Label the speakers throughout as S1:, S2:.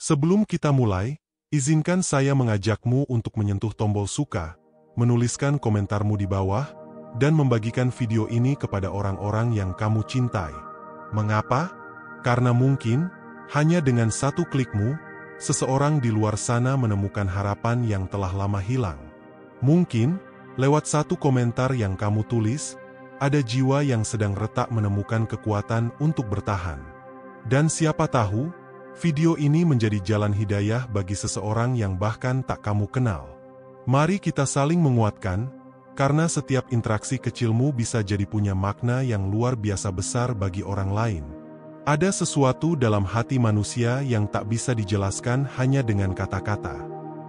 S1: Sebelum kita mulai, izinkan saya mengajakmu untuk menyentuh tombol suka, menuliskan komentarmu di bawah, dan membagikan video ini kepada orang-orang yang kamu cintai. Mengapa? Karena mungkin, hanya dengan satu klikmu, seseorang di luar sana menemukan harapan yang telah lama hilang. Mungkin, lewat satu komentar yang kamu tulis, ada jiwa yang sedang retak menemukan kekuatan untuk bertahan. Dan siapa tahu, video ini menjadi jalan hidayah bagi seseorang yang bahkan tak kamu kenal. Mari kita saling menguatkan, karena setiap interaksi kecilmu bisa jadi punya makna yang luar biasa besar bagi orang lain. Ada sesuatu dalam hati manusia yang tak bisa dijelaskan hanya dengan kata-kata.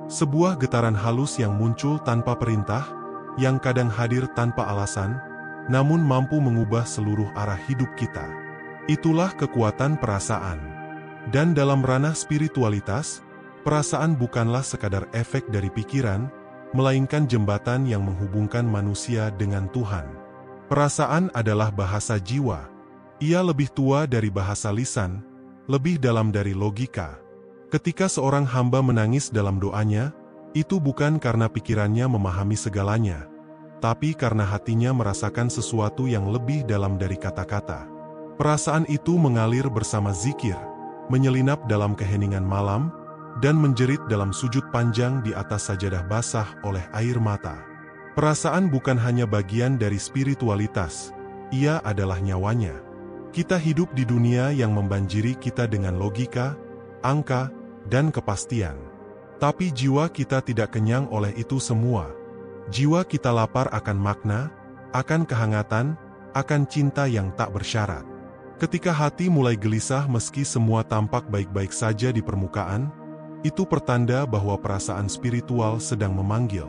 S1: Sebuah getaran halus yang muncul tanpa perintah, yang kadang hadir tanpa alasan, namun mampu mengubah seluruh arah hidup kita. Itulah kekuatan perasaan. Dan dalam ranah spiritualitas, perasaan bukanlah sekadar efek dari pikiran, melainkan jembatan yang menghubungkan manusia dengan Tuhan. Perasaan adalah bahasa jiwa. Ia lebih tua dari bahasa lisan, lebih dalam dari logika. Ketika seorang hamba menangis dalam doanya, itu bukan karena pikirannya memahami segalanya, tapi karena hatinya merasakan sesuatu yang lebih dalam dari kata-kata. Perasaan itu mengalir bersama zikir, menyelinap dalam keheningan malam, dan menjerit dalam sujud panjang di atas sajadah basah oleh air mata. Perasaan bukan hanya bagian dari spiritualitas, ia adalah nyawanya. Kita hidup di dunia yang membanjiri kita dengan logika, angka, dan kepastian. Tapi jiwa kita tidak kenyang oleh itu semua. Jiwa kita lapar akan makna, akan kehangatan, akan cinta yang tak bersyarat. Ketika hati mulai gelisah meski semua tampak baik-baik saja di permukaan, itu pertanda bahwa perasaan spiritual sedang memanggil.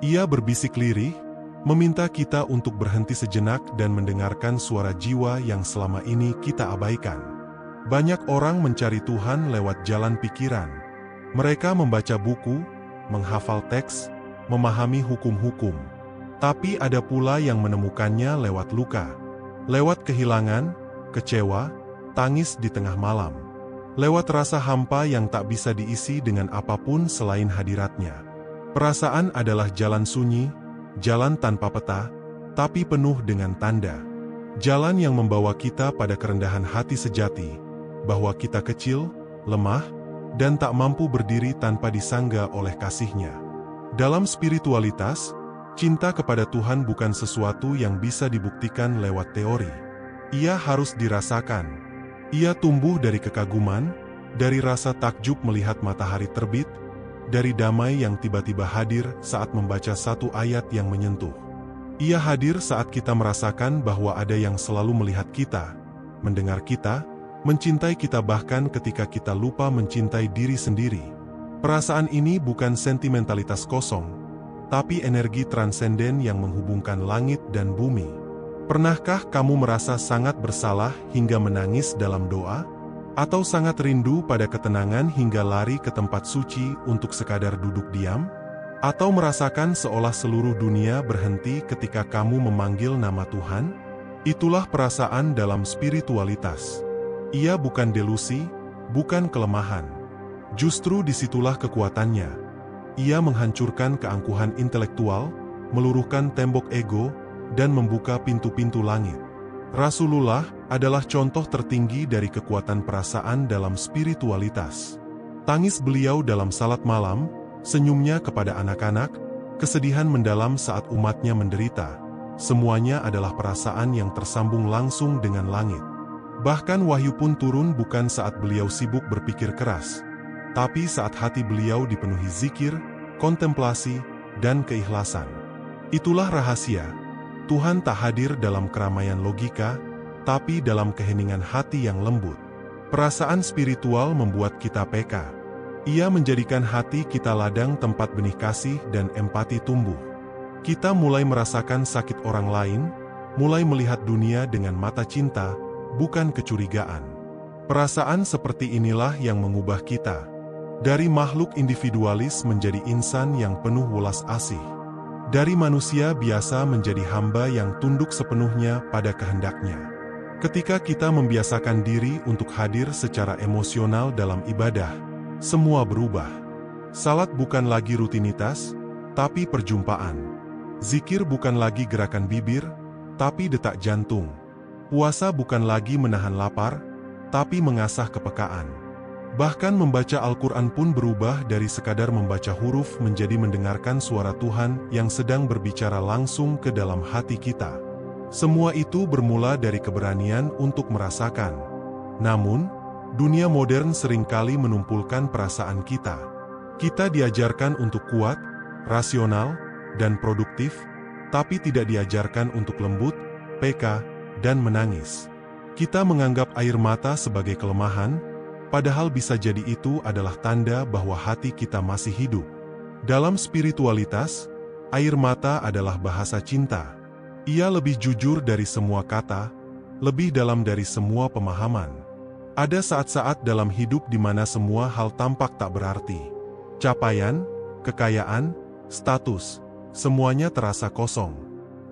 S1: Ia berbisik lirih, meminta kita untuk berhenti sejenak dan mendengarkan suara jiwa yang selama ini kita abaikan. Banyak orang mencari Tuhan lewat jalan pikiran. Mereka membaca buku, menghafal teks, memahami hukum-hukum. Tapi ada pula yang menemukannya lewat luka, lewat kehilangan, kecewa, tangis di tengah malam, lewat rasa hampa yang tak bisa diisi dengan apapun selain hadiratnya. Perasaan adalah jalan sunyi, jalan tanpa peta, tapi penuh dengan tanda. Jalan yang membawa kita pada kerendahan hati sejati, bahwa kita kecil, lemah, dan tak mampu berdiri tanpa disangga oleh kasih-Nya. Dalam spiritualitas, cinta kepada Tuhan bukan sesuatu yang bisa dibuktikan lewat teori. Ia harus dirasakan. Ia tumbuh dari kekaguman, dari rasa takjub melihat matahari terbit, dari damai yang tiba-tiba hadir saat membaca satu ayat yang menyentuh. Ia hadir saat kita merasakan bahwa ada yang selalu melihat kita, mendengar kita, mencintai kita bahkan ketika kita lupa mencintai diri sendiri. Perasaan ini bukan sentimentalitas kosong, tapi energi transenden yang menghubungkan langit dan bumi. Pernahkah kamu merasa sangat bersalah hingga menangis dalam doa? Atau sangat rindu pada ketenangan hingga lari ke tempat suci untuk sekadar duduk diam? Atau merasakan seolah seluruh dunia berhenti ketika kamu memanggil nama Tuhan? Itulah perasaan dalam spiritualitas. Ia bukan delusi, bukan kelemahan. Justru disitulah kekuatannya. Ia menghancurkan keangkuhan intelektual, meluruhkan tembok ego, dan membuka pintu-pintu langit. Rasulullah adalah contoh tertinggi dari kekuatan perasaan dalam spiritualitas. Tangis beliau dalam salat malam, senyumnya kepada anak-anak, kesedihan mendalam saat umatnya menderita, semuanya adalah perasaan yang tersambung langsung dengan langit. Bahkan wahyu pun turun bukan saat beliau sibuk berpikir keras, tapi saat hati beliau dipenuhi zikir, kontemplasi, dan keikhlasan. Itulah rahasia. Tuhan tak hadir dalam keramaian logika, tapi dalam keheningan hati yang lembut. Perasaan spiritual membuat kita peka. Ia menjadikan hati kita ladang tempat benih kasih dan empati tumbuh. Kita mulai merasakan sakit orang lain, mulai melihat dunia dengan mata cinta, bukan kecurigaan. Perasaan seperti inilah yang mengubah kita. Dari makhluk individualis menjadi insan yang penuh welas asih. Dari manusia biasa menjadi hamba yang tunduk sepenuhnya pada kehendaknya. Ketika kita membiasakan diri untuk hadir secara emosional dalam ibadah, Semua berubah. Salat bukan lagi rutinitas, tapi perjumpaan. Zikir bukan lagi gerakan bibir, tapi detak jantung. Puasa bukan lagi menahan lapar, tapi mengasah kepekaan. Bahkan membaca Al-Quran pun berubah dari sekadar membaca huruf menjadi mendengarkan suara Tuhan yang sedang berbicara langsung ke dalam hati kita. Semua itu bermula dari keberanian untuk merasakan. Namun, dunia modern seringkali menumpulkan perasaan kita. Kita diajarkan untuk kuat, rasional, dan produktif, tapi tidak diajarkan untuk lembut, peka, dan menangis. Kita menganggap air mata sebagai kelemahan, padahal bisa jadi itu adalah tanda bahwa hati kita masih hidup. Dalam spiritualitas, air mata adalah bahasa cinta. Ia lebih jujur dari semua kata, lebih dalam dari semua pemahaman. Ada saat-saat dalam hidup di mana semua hal tampak tak berarti. Capaian, kekayaan, status, semuanya terasa kosong.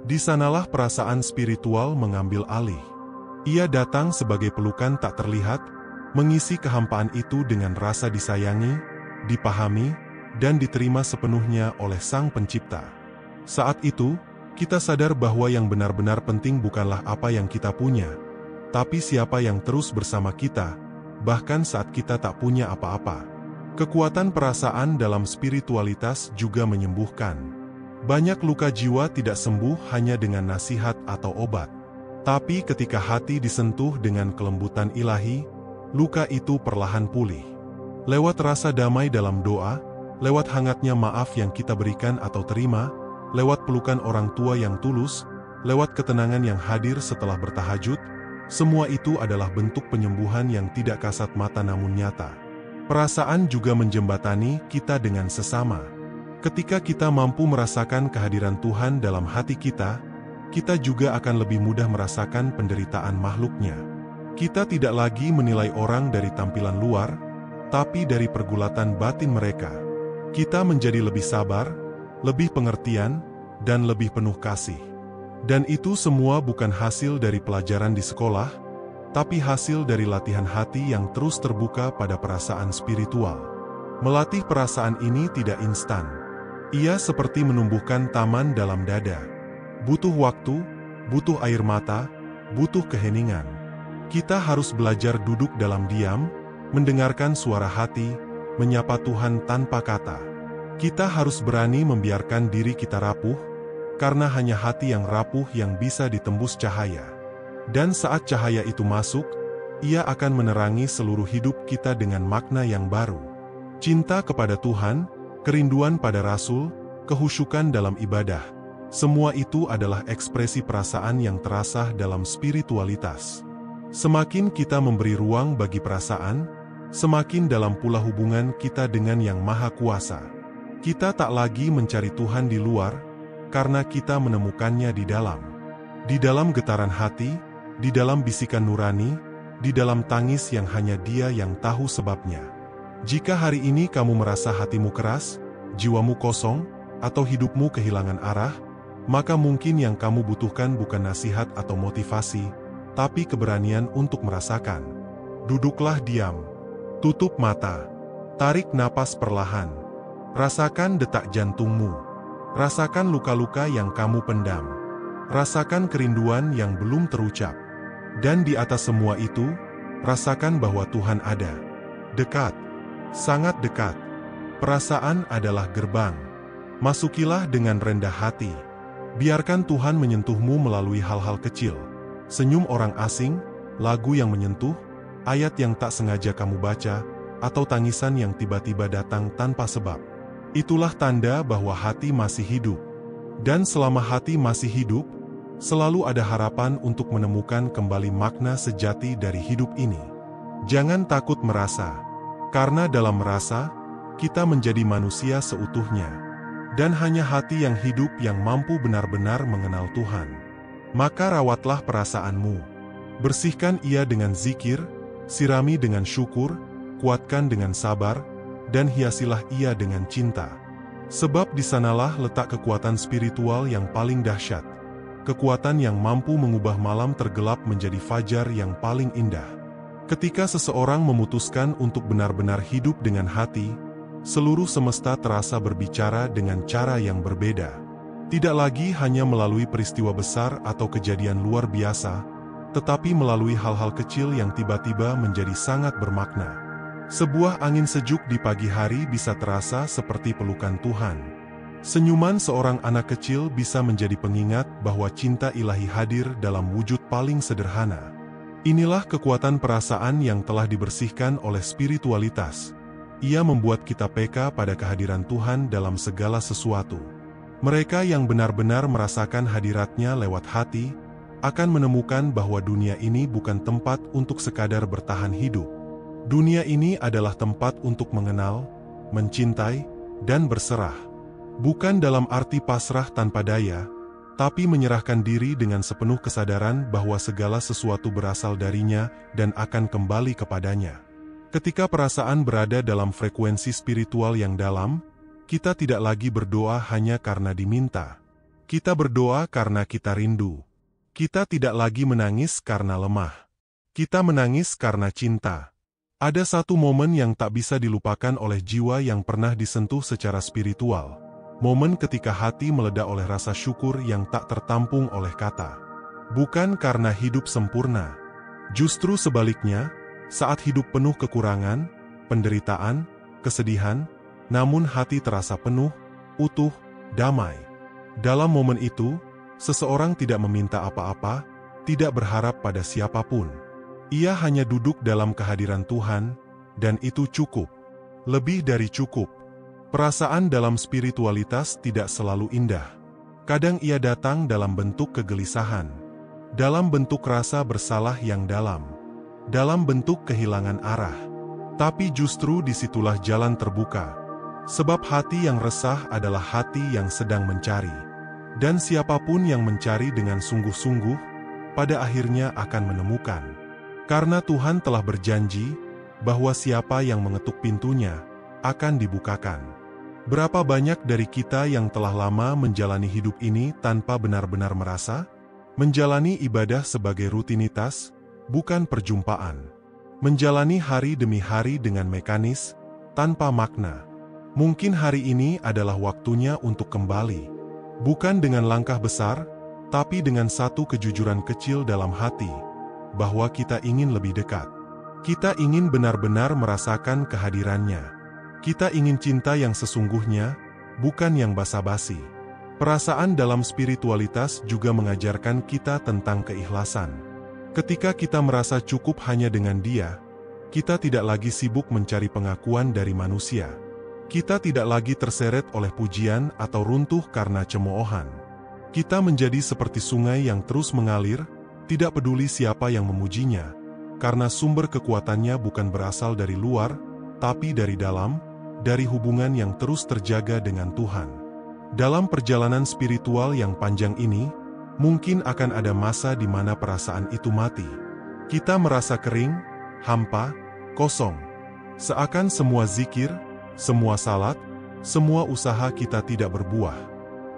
S1: Di sanalah perasaan spiritual mengambil alih. Ia datang sebagai pelukan tak terlihat, mengisi kehampaan itu dengan rasa disayangi, dipahami, dan diterima sepenuhnya oleh Sang Pencipta. Saat itu, kita sadar bahwa yang benar-benar penting bukanlah apa yang kita punya, tapi siapa yang terus bersama kita, bahkan saat kita tak punya apa-apa. Kekuatan perasaan dalam spiritualitas juga menyembuhkan. Banyak luka jiwa tidak sembuh hanya dengan nasihat atau obat. Tapi ketika hati disentuh dengan kelembutan ilahi, luka itu perlahan pulih. Lewat rasa damai dalam doa, lewat hangatnya maaf yang kita berikan atau terima, lewat pelukan orang tua yang tulus, lewat ketenangan yang hadir setelah bertahajud, semua itu adalah bentuk penyembuhan yang tidak kasat mata namun nyata. Perasaan juga menjembatani kita dengan sesama. Ketika kita mampu merasakan kehadiran Tuhan dalam hati kita juga akan lebih mudah merasakan penderitaan makhluknya. Kita tidak lagi menilai orang dari tampilan luar, tapi dari pergulatan batin mereka. Kita menjadi lebih sabar, lebih pengertian, dan lebih penuh kasih. Dan itu semua bukan hasil dari pelajaran di sekolah, tapi hasil dari latihan hati yang terus terbuka pada perasaan spiritual. Melatih perasaan ini tidak instan. Ia seperti menumbuhkan taman dalam dada. Butuh waktu, butuh air mata, butuh keheningan. Kita harus belajar duduk dalam diam, mendengarkan suara hati, menyapa Tuhan tanpa kata. Kita harus berani membiarkan diri kita rapuh, karena hanya hati yang rapuh yang bisa ditembus cahaya. Dan saat cahaya itu masuk, ia akan menerangi seluruh hidup kita dengan makna yang baru. Cinta kepada Tuhan, kerinduan pada Rasul, kehusyukan dalam ibadah. Semua itu adalah ekspresi perasaan yang terasah dalam spiritualitas. Semakin kita memberi ruang bagi perasaan, semakin dalam pula hubungan kita dengan Yang Maha Kuasa. Kita tak lagi mencari Tuhan di luar, karena kita menemukannya di dalam. Di dalam getaran hati, di dalam bisikan nurani, di dalam tangis yang hanya Dia yang tahu sebabnya. Jika hari ini kamu merasa hatimu keras, jiwamu kosong, atau hidupmu kehilangan arah, maka mungkin yang kamu butuhkan bukan nasihat atau motivasi, tapi keberanian untuk merasakan. Duduklah diam. Tutup mata. Tarik napas perlahan. Rasakan detak jantungmu. Rasakan luka-luka yang kamu pendam. Rasakan kerinduan yang belum terucap. Dan di atas semua itu, rasakan bahwa Tuhan ada. Dekat. Sangat dekat. Perasaan adalah gerbang. Masukilah dengan rendah hati. Biarkan Tuhan menyentuhmu melalui hal-hal kecil. Senyum orang asing, lagu yang menyentuh, ayat yang tak sengaja kamu baca, atau tangisan yang tiba-tiba datang tanpa sebab. Itulah tanda bahwa hati masih hidup. Dan selama hati masih hidup, selalu ada harapan untuk menemukan kembali makna sejati dari hidup ini. Jangan takut merasa, karena dalam merasa, kita menjadi manusia seutuhnya. Dan hanya hati yang hidup yang mampu benar-benar mengenal Tuhan. Maka rawatlah perasaanmu. Bersihkan ia dengan zikir, sirami dengan syukur, kuatkan dengan sabar, dan hiasilah ia dengan cinta. Sebab di sanalah letak kekuatan spiritual yang paling dahsyat. Kekuatan yang mampu mengubah malam tergelap menjadi fajar yang paling indah. Ketika seseorang memutuskan untuk benar-benar hidup dengan hati, seluruh semesta terasa berbicara dengan cara yang berbeda. Tidak lagi hanya melalui peristiwa besar atau kejadian luar biasa, tetapi melalui hal-hal kecil yang tiba-tiba menjadi sangat bermakna. Sebuah angin sejuk di pagi hari bisa terasa seperti pelukan Tuhan. Senyuman seorang anak kecil bisa menjadi pengingat bahwa cinta ilahi hadir dalam wujud paling sederhana. Inilah kekuatan perasaan yang telah dibersihkan oleh spiritualitas. Ia membuat kita peka pada kehadiran Tuhan dalam segala sesuatu. Mereka yang benar-benar merasakan hadiratnya lewat hati, akan menemukan bahwa dunia ini bukan tempat untuk sekadar bertahan hidup. Dunia ini adalah tempat untuk mengenal, mencintai, dan berserah. Bukan dalam arti pasrah tanpa daya, tapi menyerahkan diri dengan sepenuh kesadaran bahwa segala sesuatu berasal darinya dan akan kembali kepadanya. Ketika perasaan berada dalam frekuensi spiritual yang dalam, kita tidak lagi berdoa hanya karena diminta. Kita berdoa karena kita rindu. Kita tidak lagi menangis karena lemah. Kita menangis karena cinta. Ada satu momen yang tak bisa dilupakan oleh jiwa yang pernah disentuh secara spiritual. Momen ketika hati meledak oleh rasa syukur yang tak tertampung oleh kata. Bukan karena hidup sempurna. Justru sebaliknya, saat hidup penuh kekurangan, penderitaan, kesedihan, namun hati terasa penuh, utuh, damai. Dalam momen itu, seseorang tidak meminta apa-apa, tidak berharap pada siapapun. Ia hanya duduk dalam kehadiran Tuhan, dan itu cukup. Lebih dari cukup. Perasaan dalam spiritualitas tidak selalu indah. Kadang ia datang dalam bentuk kegelisahan, dalam bentuk rasa bersalah yang dalam, dalam bentuk kehilangan arah. Tapi justru disitulah jalan terbuka. Sebab hati yang resah adalah hati yang sedang mencari. Dan siapapun yang mencari dengan sungguh-sungguh, pada akhirnya akan menemukan. Karena Tuhan telah berjanji, bahwa siapa yang mengetuk pintunya, akan dibukakan. Berapa banyak dari kita yang telah lama menjalani hidup ini tanpa benar-benar merasa? Menjalani ibadah sebagai rutinitas, bukan perjumpaan. Menjalani hari demi hari dengan mekanis, tanpa makna. Mungkin hari ini adalah waktunya untuk kembali. Bukan dengan langkah besar, tapi dengan satu kejujuran kecil dalam hati, bahwa kita ingin lebih dekat. Kita ingin benar-benar merasakan kehadirannya. Kita ingin cinta yang sesungguhnya, bukan yang basa-basi. Perasaan dalam spiritualitas juga mengajarkan kita tentang keikhlasan. Ketika kita merasa cukup hanya dengan Dia, kita tidak lagi sibuk mencari pengakuan dari manusia. Kita tidak lagi terseret oleh pujian atau runtuh karena cemoohan. Kita menjadi seperti sungai yang terus mengalir, tidak peduli siapa yang memujinya, karena sumber kekuatannya bukan berasal dari luar, tapi dari dalam, dari hubungan yang terus terjaga dengan Tuhan. Dalam perjalanan spiritual yang panjang ini, mungkin akan ada masa di mana perasaan itu mati. Kita merasa kering, hampa, kosong. Seakan semua zikir, semua salat, semua usaha kita tidak berbuah.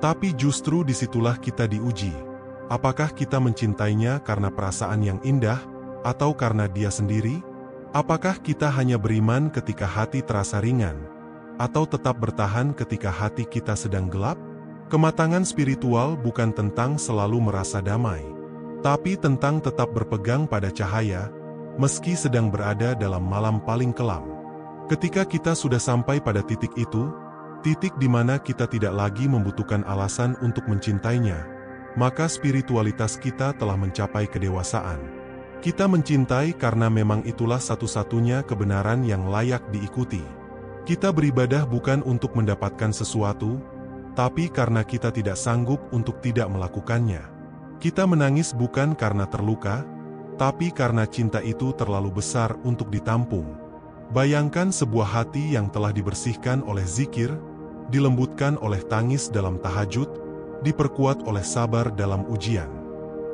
S1: Tapi justru disitulah kita diuji. Apakah kita mencintainya karena perasaan yang indah, atau karena Dia sendiri? Apakah kita hanya beriman ketika hati terasa ringan, atau tetap bertahan ketika hati kita sedang gelap? Kematangan spiritual bukan tentang selalu merasa damai, tapi tentang tetap berpegang pada cahaya, meski sedang berada dalam malam paling kelam. Ketika kita sudah sampai pada titik itu, titik di mana kita tidak lagi membutuhkan alasan untuk mencintainya, maka spiritualitas kita telah mencapai kedewasaan. Kita mencintai karena memang itulah satu-satunya kebenaran yang layak diikuti. Kita beribadah bukan untuk mendapatkan sesuatu, tapi karena kita tidak sanggup untuk tidak melakukannya. Kita menangis bukan karena terluka, tapi karena cinta itu terlalu besar untuk ditampung. Bayangkan sebuah hati yang telah dibersihkan oleh zikir, dilembutkan oleh tangis dalam tahajud, diperkuat oleh sabar dalam ujian.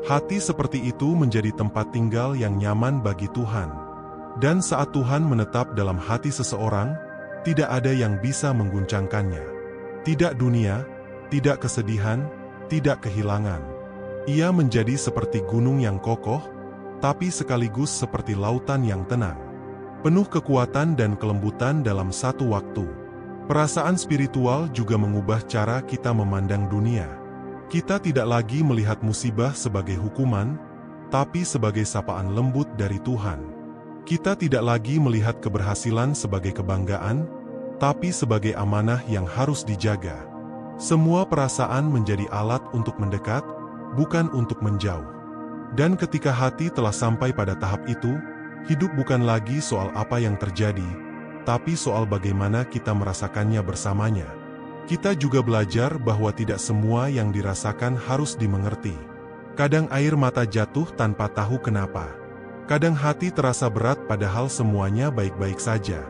S1: Hati seperti itu menjadi tempat tinggal yang nyaman bagi Tuhan. Dan saat Tuhan menetap dalam hati seseorang, tidak ada yang bisa mengguncangkannya. Tidak dunia, tidak kesedihan, tidak kehilangan. Ia menjadi seperti gunung yang kokoh, tapi sekaligus seperti lautan yang tenang, penuh kekuatan dan kelembutan dalam satu waktu. Perasaan spiritual juga mengubah cara kita memandang dunia. Kita tidak lagi melihat musibah sebagai hukuman, tapi sebagai sapaan lembut dari Tuhan. Kita tidak lagi melihat keberhasilan sebagai kebanggaan, tapi sebagai amanah yang harus dijaga. Semua perasaan menjadi alat untuk mendekat, bukan untuk menjauh. Dan ketika hati telah sampai pada tahap itu, hidup bukan lagi soal apa yang terjadi, tapi soal bagaimana kita merasakannya bersamanya. Kita juga belajar bahwa tidak semua yang dirasakan harus dimengerti. Kadang air mata jatuh tanpa tahu kenapa. Kadang hati terasa berat padahal semuanya baik-baik saja.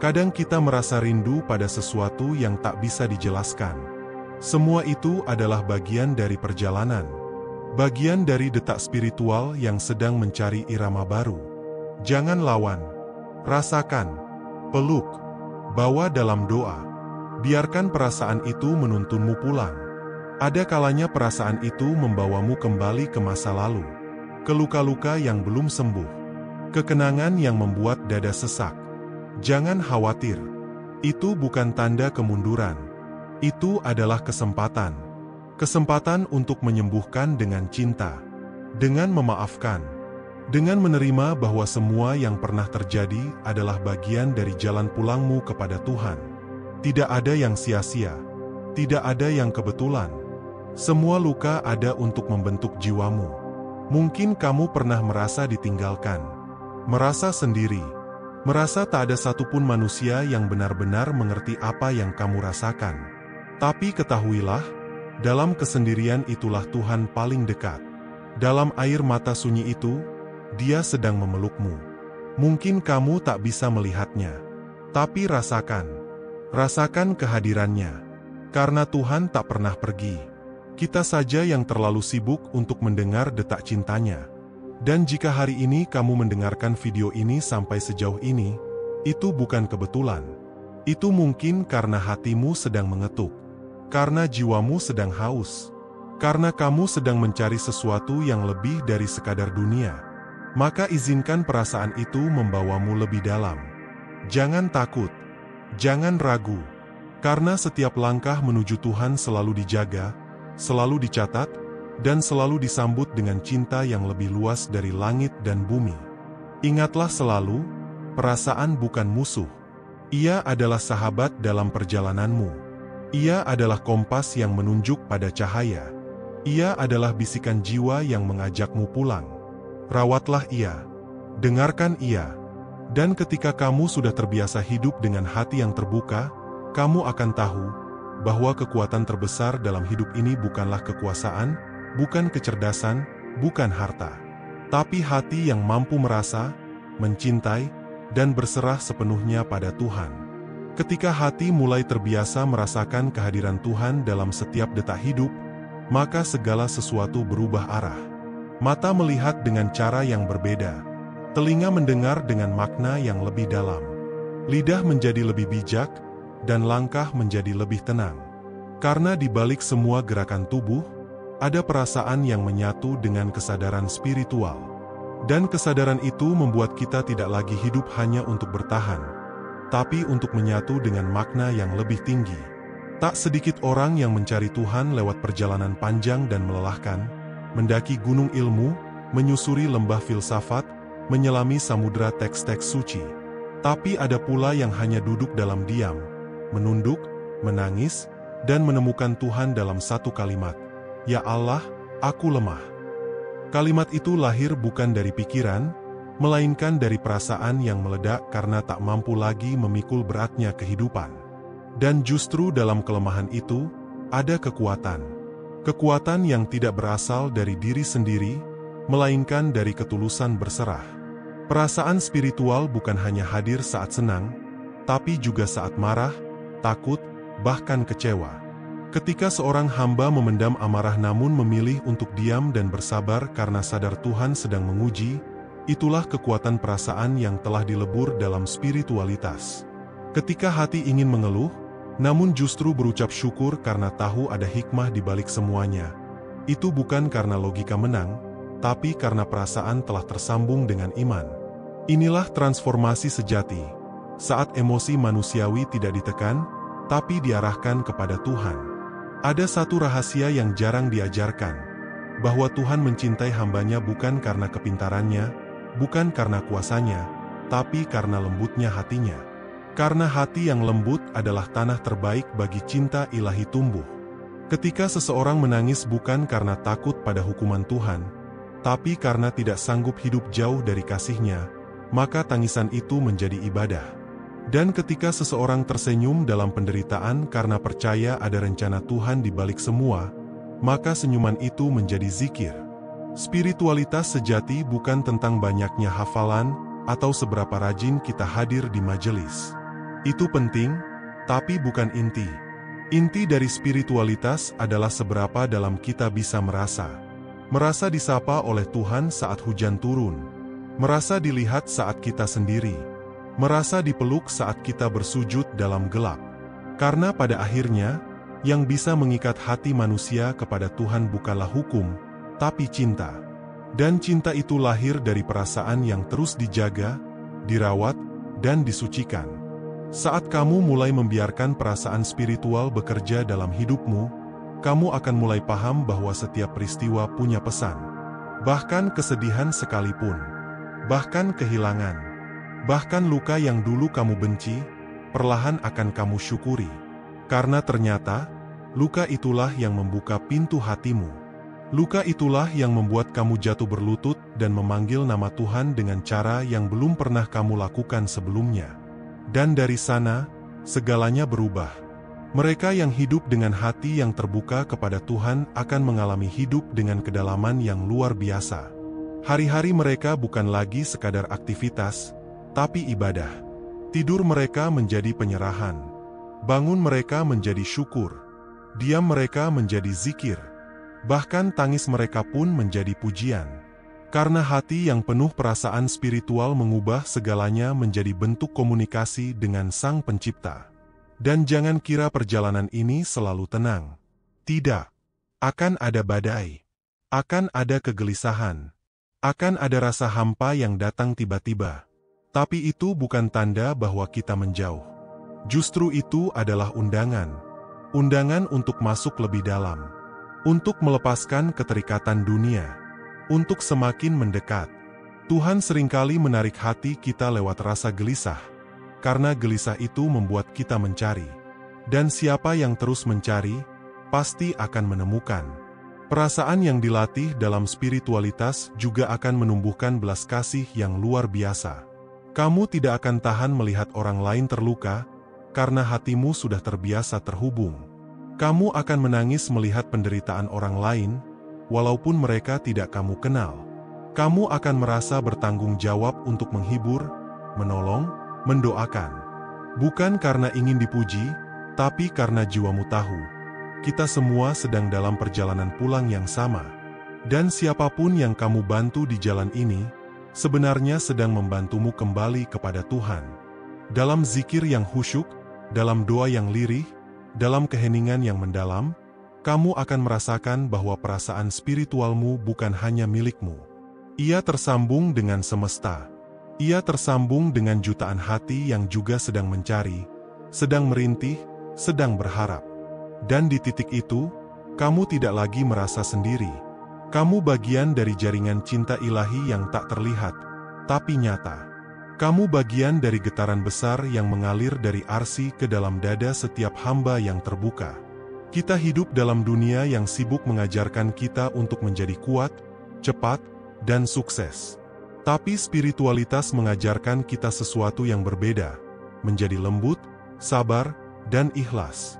S1: Kadang kita merasa rindu pada sesuatu yang tak bisa dijelaskan. Semua itu adalah bagian dari perjalanan. Bagian dari detak spiritual yang sedang mencari irama baru. Jangan lawan. Rasakan. Peluk. Bawa dalam doa. Biarkan perasaan itu menuntunmu pulang. Ada kalanya perasaan itu membawamu kembali ke masa lalu. Ke luka-luka yang belum sembuh. Kekenangan yang membuat dada sesak. Jangan khawatir. Itu bukan tanda kemunduran. Itu adalah kesempatan. Kesempatan untuk menyembuhkan dengan cinta, dengan memaafkan, dengan menerima bahwa semua yang pernah terjadi adalah bagian dari jalan pulangmu kepada Tuhan. Tidak ada yang sia-sia, tidak ada yang kebetulan. Semua luka ada untuk membentuk jiwamu. Mungkin kamu pernah merasa ditinggalkan, merasa sendiri, merasa tak ada satupun manusia yang benar-benar mengerti apa yang kamu rasakan. Tapi ketahuilah, dalam kesendirian itulah Tuhan paling dekat. Dalam air mata sunyi itu, Dia sedang memelukmu. Mungkin kamu tak bisa melihatnya, tapi rasakan. Rasakan kehadirannya. Karena Tuhan tak pernah pergi. Kita saja yang terlalu sibuk untuk mendengar detak cintanya. Dan jika hari ini kamu mendengarkan video ini sampai sejauh ini, itu bukan kebetulan. Itu mungkin karena hatimu sedang mengetuk. Karena jiwamu sedang haus. Karena kamu sedang mencari sesuatu yang lebih dari sekadar dunia. Maka izinkan perasaan itu membawamu lebih dalam. Jangan takut. Jangan ragu. Karena setiap langkah menuju Tuhan selalu dijaga, selalu dicatat, dan selalu disambut dengan cinta yang lebih luas dari langit dan bumi. Ingatlah selalu, perasaan bukan musuh. Ia adalah sahabat dalam perjalananmu. Ia adalah kompas yang menunjuk pada cahaya. Ia adalah bisikan jiwa yang mengajakmu pulang. Rawatlah ia. Dengarkan ia. Dan ketika kamu sudah terbiasa hidup dengan hati yang terbuka, kamu akan tahu bahwa kekuatan terbesar dalam hidup ini bukanlah kekuasaan, bukan kecerdasan, bukan harta. Tapi hati yang mampu merasa, mencintai, dan berserah sepenuhnya pada Tuhan. Ketika hati mulai terbiasa merasakan kehadiran Tuhan dalam setiap detak hidup, maka segala sesuatu berubah arah. Mata melihat dengan cara yang berbeda. Telinga mendengar dengan makna yang lebih dalam. Lidah menjadi lebih bijak, dan langkah menjadi lebih tenang. Karena di balik semua gerakan tubuh, ada perasaan yang menyatu dengan kesadaran spiritual. Dan kesadaran itu membuat kita tidak lagi hidup hanya untuk bertahan, tapi untuk menyatu dengan makna yang lebih tinggi. Tak sedikit orang yang mencari Tuhan lewat perjalanan panjang dan melelahkan, mendaki gunung ilmu, menyusuri lembah filsafat, menyelami samudera teks-teks suci. Tapi ada pula yang hanya duduk dalam diam, menunduk, menangis, dan menemukan Tuhan dalam satu kalimat, "Ya Allah, aku lemah." Kalimat itu lahir bukan dari pikiran, melainkan dari perasaan yang meledak karena tak mampu lagi memikul beratnya kehidupan. Dan justru dalam kelemahan itu, ada kekuatan. Kekuatan yang tidak berasal dari diri sendiri, melainkan dari ketulusan berserah. Perasaan spiritual bukan hanya hadir saat senang, tapi juga saat marah, takut, bahkan kecewa. Ketika seorang hamba memendam amarah namun memilih untuk diam dan bersabar karena sadar Tuhan sedang menguji, itulah kekuatan perasaan yang telah dilebur dalam spiritualitas. Ketika hati ingin mengeluh, namun justru berucap syukur karena tahu ada hikmah di balik semuanya, itu bukan karena logika menang, tapi karena perasaan telah tersambung dengan iman. Inilah transformasi sejati, saat emosi manusiawi tidak ditekan, tapi diarahkan kepada Tuhan. Ada satu rahasia yang jarang diajarkan, bahwa Tuhan mencintai hambanya bukan karena kepintarannya, bukan karena kuasanya, tapi karena lembutnya hatinya. Karena hati yang lembut adalah tanah terbaik bagi cinta ilahi tumbuh. Ketika seseorang menangis bukan karena takut pada hukuman Tuhan, tapi karena tidak sanggup hidup jauh dari kasih-Nya, maka tangisan itu menjadi ibadah. Dan ketika seseorang tersenyum dalam penderitaan karena percaya ada rencana Tuhan di balik semua, maka senyuman itu menjadi zikir. Spiritualitas sejati bukan tentang banyaknya hafalan atau seberapa rajin kita hadir di majelis. Itu penting, tapi bukan inti. Inti dari spiritualitas adalah seberapa dalam kita bisa merasa disapa oleh Tuhan saat hujan turun, merasa dilihat saat kita sendiri, merasa dipeluk saat kita bersujud dalam gelap. Karena pada akhirnya, yang bisa mengikat hati manusia kepada Tuhan bukanlah hukum, tapi cinta. Dan cinta itu lahir dari perasaan yang terus dijaga, dirawat, dan disucikan. Saat kamu mulai membiarkan perasaan spiritual bekerja dalam hidupmu, kamu akan mulai paham bahwa setiap peristiwa punya pesan. Bahkan kesedihan sekalipun, bahkan kehilangan, bahkan luka yang dulu kamu benci, perlahan akan kamu syukuri. Karena ternyata, luka itulah yang membuka pintu hatimu. Luka itulah yang membuat kamu jatuh berlutut dan memanggil nama Tuhan dengan cara yang belum pernah kamu lakukan sebelumnya. Dan dari sana, segalanya berubah. Mereka yang hidup dengan hati yang terbuka kepada Tuhan akan mengalami hidup dengan kedalaman yang luar biasa. Hari-hari mereka bukan lagi sekadar aktivitas, tapi ibadah. Tidur mereka menjadi penyerahan. Bangun mereka menjadi syukur. Diam mereka menjadi zikir. Bahkan tangis mereka pun menjadi pujian. Karena hati yang penuh perasaan spiritual mengubah segalanya menjadi bentuk komunikasi dengan Sang Pencipta. Dan jangan kira perjalanan ini selalu tenang. Tidak. Akan ada badai. Akan ada kegelisahan. Akan ada rasa hampa yang datang tiba-tiba. Tapi itu bukan tanda bahwa kita menjauh. Justru itu adalah undangan. Undangan untuk masuk lebih dalam. Untuk melepaskan keterikatan dunia. Untuk semakin mendekat. Tuhan seringkali menarik hati kita lewat rasa gelisah. Karena gelisah itu membuat kita mencari. Dan siapa yang terus mencari, pasti akan menemukan. Perasaan yang dilatih dalam spiritualitas juga akan menumbuhkan belas kasih yang luar biasa. Kamu tidak akan tahan melihat orang lain terluka, karena hatimu sudah terbiasa terhubung. Kamu akan menangis melihat penderitaan orang lain, walaupun mereka tidak kamu kenal. Kamu akan merasa bertanggung jawab untuk menghibur, menolong, mendoakan. Bukan karena ingin dipuji, tapi karena jiwamu tahu. Kita semua sedang dalam perjalanan pulang yang sama. Dan siapapun yang kamu bantu di jalan ini, sebenarnya sedang membantumu kembali kepada Tuhan. Dalam zikir yang khusyuk, dalam doa yang lirih, dalam keheningan yang mendalam, kamu akan merasakan bahwa perasaan spiritualmu bukan hanya milikmu. Ia tersambung dengan semesta. Ia tersambung dengan jutaan hati yang juga sedang mencari, sedang merintih, sedang berharap. Dan di titik itu, kamu tidak lagi merasa sendiri. Kamu bagian dari jaringan cinta ilahi yang tak terlihat, tapi nyata. Kamu bagian dari getaran besar yang mengalir dari arsi ke dalam dada setiap hamba yang terbuka. Kita hidup dalam dunia yang sibuk mengajarkan kita untuk menjadi kuat, cepat, dan sukses. Tapi spiritualitas mengajarkan kita sesuatu yang berbeda, menjadi lembut, sabar, dan ikhlas.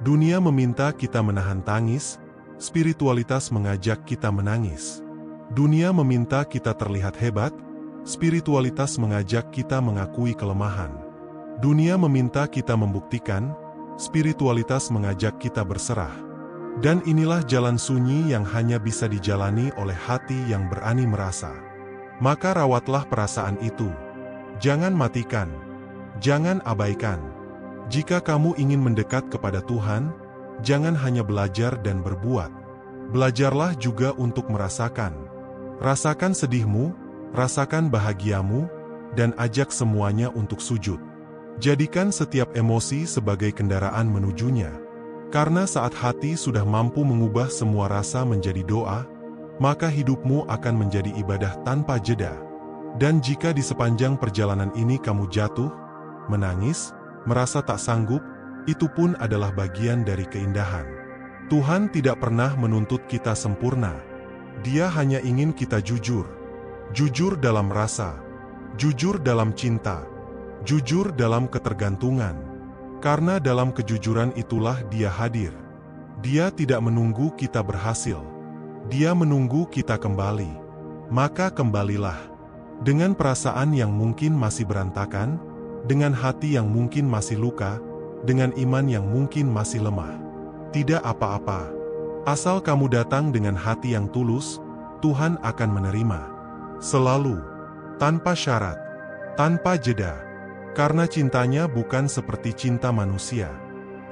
S1: Dunia meminta kita menahan tangis, spiritualitas mengajak kita menangis. Dunia meminta kita terlihat hebat, spiritualitas mengajak kita mengakui kelemahan. Dunia meminta kita membuktikan, spiritualitas mengajak kita berserah. Dan inilah jalan sunyi yang hanya bisa dijalani oleh hati yang berani merasa. Maka rawatlah perasaan itu. Jangan matikan. Jangan abaikan. Jika kamu ingin mendekat kepada Tuhan, jangan hanya belajar dan berbuat. Belajarlah juga untuk merasakan. Rasakan sedihmu, rasakan bahagiamu, dan ajak semuanya untuk sujud. Jadikan setiap emosi sebagai kendaraan menujunya. Karena saat hati sudah mampu mengubah semua rasa menjadi doa, maka hidupmu akan menjadi ibadah tanpa jeda. Dan jika di sepanjang perjalanan ini kamu jatuh, menangis, merasa tak sanggup, itu pun adalah bagian dari keindahan. Tuhan tidak pernah menuntut kita sempurna. Dia hanya ingin kita jujur. Jujur dalam rasa, jujur dalam cinta, jujur dalam ketergantungan. Karena dalam kejujuran itulah Dia hadir. Dia tidak menunggu kita berhasil. Dia menunggu kita kembali. Maka kembalilah. Dengan perasaan yang mungkin masih berantakan, dengan hati yang mungkin masih luka, dengan iman yang mungkin masih lemah. Tidak apa-apa. Asal kamu datang dengan hati yang tulus, Tuhan akan menerima. Selalu. Tanpa syarat. Tanpa jeda. Karena cintanya bukan seperti cinta manusia.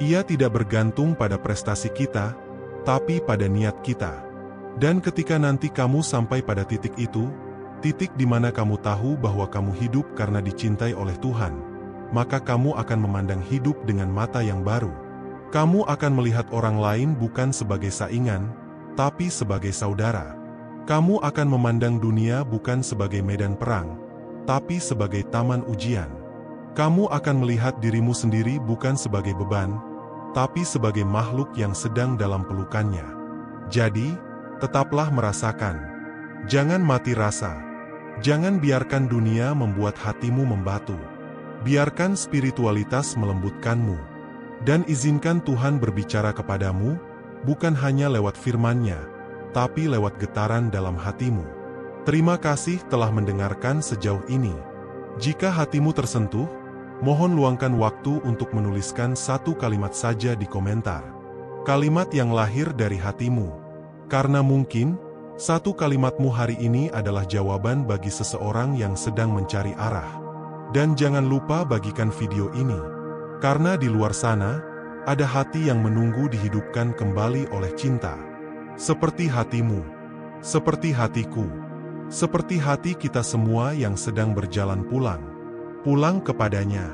S1: Ia tidak bergantung pada prestasi kita, tapi pada niat kita. Dan ketika nanti kamu sampai pada titik itu, titik di mana kamu tahu bahwa kamu hidup karena dicintai oleh Tuhan, maka kamu akan memandang hidup dengan mata yang baru. Kamu akan melihat orang lain bukan sebagai saingan, tapi sebagai saudara. Kamu akan memandang dunia bukan sebagai medan perang, tapi sebagai taman ujian. Kamu akan melihat dirimu sendiri bukan sebagai beban, tapi sebagai makhluk yang sedang dalam pelukannya. Jadi, tetaplah merasakan. Jangan mati rasa. Jangan biarkan dunia membuat hatimu membatu. Biarkan spiritualitas melembutkanmu. Dan izinkan Tuhan berbicara kepadamu, bukan hanya lewat firman-Nya, tapi lewat getaran dalam hatimu. Terima kasih telah mendengarkan sejauh ini. Jika hatimu tersentuh, mohon luangkan waktu untuk menuliskan satu kalimat saja di komentar. Kalimat yang lahir dari hatimu. Karena mungkin, satu kalimatmu hari ini adalah jawaban bagi seseorang yang sedang mencari arah. Dan jangan lupa bagikan video ini. Karena di luar sana, ada hati yang menunggu dihidupkan kembali oleh cinta. Seperti hatimu. Seperti hatiku. Seperti hati kita semua yang sedang berjalan pulang. Pulang kepadanya.